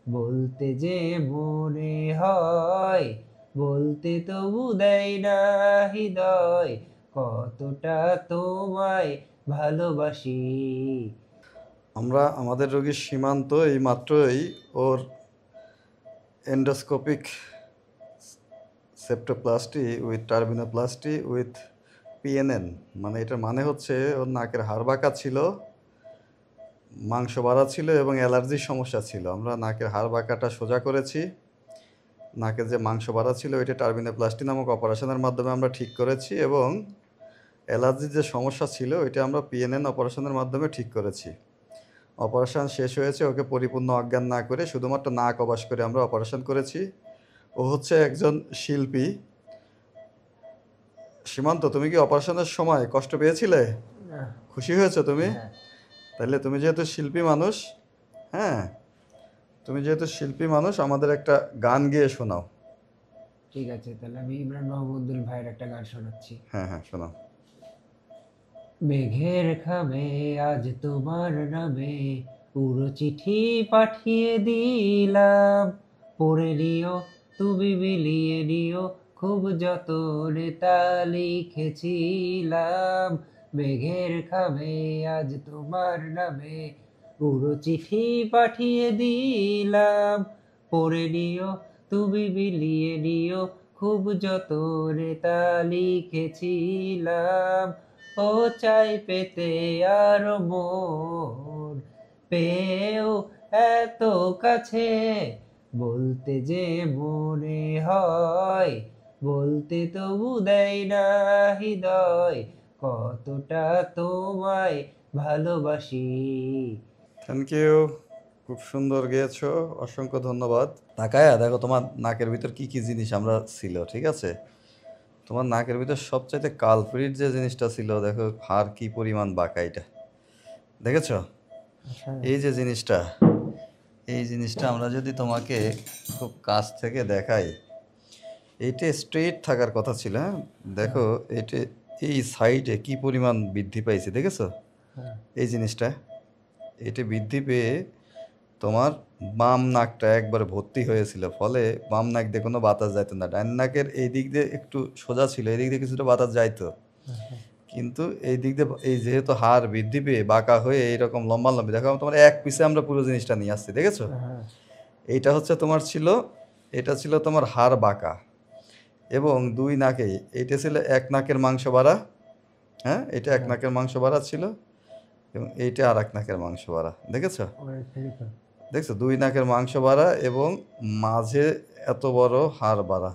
বলতে যে মনে হয়, বলতে তবু দেয় না হৃদয়, কতটা তোমায় ভালোবাসি। আমরা আমাদের রোগী সীমান্ত এই মাত্রই ওর endoscopic septoplasty with turbinoplasty with PNN, মানে এটার মানে হচ্ছে ওর নাকের হাড় বাঁকা ছিল, মাংস বাড়া ছিল এবং অ্যালার্জির সমস্যা ছিল। আমরা নাকের হাড় বাঁকাটা সোজা করেছি, নাকের যে মাংস বাড়া ছিল ওইটা টার্বিনোপ্লাস্টি নামক অপারেশনের মাধ্যমে আমরা ঠিক করেছি, এবং অ্যালার্জির যে সমস্যা ছিল ওইটা আমরা পিএনএন অপারেশনের মাধ্যমে ঠিক করেছি। অপারেশন শেষ হয়েছে, ওকে পরিপূর্ণ অজ্ঞান না করে শুধুমাত্র নাক অবাস করে আমরা অপারেশন করেছি। ও হচ্ছে একজন শিল্পী। সীমান্ত, তুমি কি অপারেশনের সময় কষ্ট পেয়েছিলে? আহ, খুশি হয়েছো তুমি? হ্যাঁ, তাহলে তুমি যেহেতু শিল্পী মানুষ, হ্যাঁ, তুমি যেহেতু শিল্পী মানুষ, আমাদের একটা গান গেয়ে শোনাও। ঠিক আছে, তাহলে আমি ইমরান মাহমুদুল ভাইয়ের একটা গান শোনাচ্ছি। হ্যাঁ হ্যাঁ, শোনাও। মেঘের খামে আজ তোমার নামে পুরো চিঠি পাঠিয়ে দিলাম, পড়ে নিও, তুমি মিলিয়ে নিও, খুব যতনে তা লিখেছিলাম। মেঘের খামে আজ তোমার নামে পুরো চিঠি পাঠিয়ে দিলাম, পড়ে নিও, তুমি মিলিয়ে নিও, খুব যতনে তা লিখেছিলাম। ও চাই পেতে আরো মন, পেয়েও এত কাছে, বলতে যে মনে হয়, বলতে তবু দেয় না হৃদয়, কতটা তোমায় ভালোবাসি। থ্যাংক ইউ, খুব সুন্দর গেয়েছো, অসংখ্য ধন্যবাদ। তাকায়া দেখো তোমার নাকের ভিতর কি কি জিনিস আমরা ছিল, ঠিক আছে? তোমার নাকের ভিতর সবচাইতে কালপ্রিট যে জিনিসটা ছিল, দেখো হাড় কি পরিমাণ বাঁকা, এটা দেখেছো? এই যে জিনিসটা, এই জিনিসটা আমরা যদি তোমাকে খুব কাছ থেকে দেখাই, এইটা স্ট্রেট থাকার কথা ছিল, হ্যাঁ? দেখো এটা এই সাইডে কি পরিমাণ বৃদ্ধি পাইছে, দেখেছো? এই জিনিসটা, এটা বৃদ্ধি পেয়ে তোমার বাম নাকটা একবারে ভর্তি হয়েছিল, ফলে বাম নাক দিয়ে কোনো বাতাস যাইতো না। ডান নাকের এই দিক দিয়ে একটু সোজা ছিল, এই দিক দিয়ে কিছুটা বাতাস যাইতো, কিন্তু এই দিক দিয়ে এই যেহেতু হাড় বৃদ্ধি পেয়ে বাঁকা হয়ে এইরকম লম্বা লম্বি, দেখো তোমার এক পিসে আমরা পুরো জিনিসটা নিয়ে আসছি, দেখেছো? এইটা হচ্ছে তোমার ছিল, এটা ছিল তোমার হাড় বাঁকা, এবং দুই নাকেই, এইটা ছিল এক নাকের মাংস বাড়া, হ্যাঁ, এটা এক নাকের মাংস বাড়া ছিল, এবং এইটা আর এক নাকের মাংস বাড়া, দেখেছো? দেখছো, দুই নাকের মাংস বাড়া এবং মাঝে এত বড় হাড় বাড়া।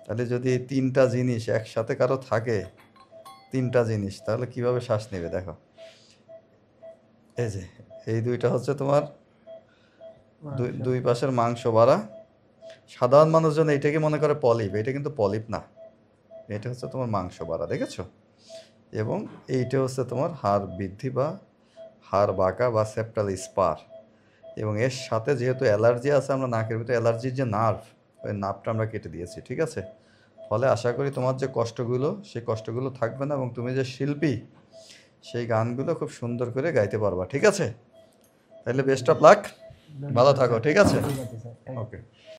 তাহলে যদি এই তিনটা জিনিস একসাথে কারো থাকে, তিনটা জিনিস, তাহলে কিভাবে শ্বাস নেবে দেখো। এই যে এই দুইটা হচ্ছে তোমার দুই দুই পাশের মাংস বাড়া। সাধারণ মানুষজন এইটাকে মনে করে পলিপ, এটা কিন্তু পলিপ না, এটা হচ্ছে তোমার মাংস বাড়া, দেখেছো? এবং এইটা হচ্ছে তোমার হাড় বৃদ্ধি বা হাড় বাঁকা বা সেপ্টাল স্পার। এবং এর সাথে যেহেতু অ্যালার্জি আছে, আমরা নাকের ভিতরে অ্যালার্জির যে নার্ভ, ওই নার্ভটা আমরা কেটে দিয়েছি, ঠিক আছে? ফলে আশা করি তোমার যে কষ্টগুলো, সেই কষ্টগুলো থাকবে না, এবং তুমি যে শিল্পী, সেই গানগুলো খুব সুন্দর করে গাইতে পারবা, ঠিক আছে? তাহলে বেস্ট অফ লাক, ভালো থাকো, ঠিক আছে? ঠিক আছে স্যার, থ্যাংক ইউ। ওকে।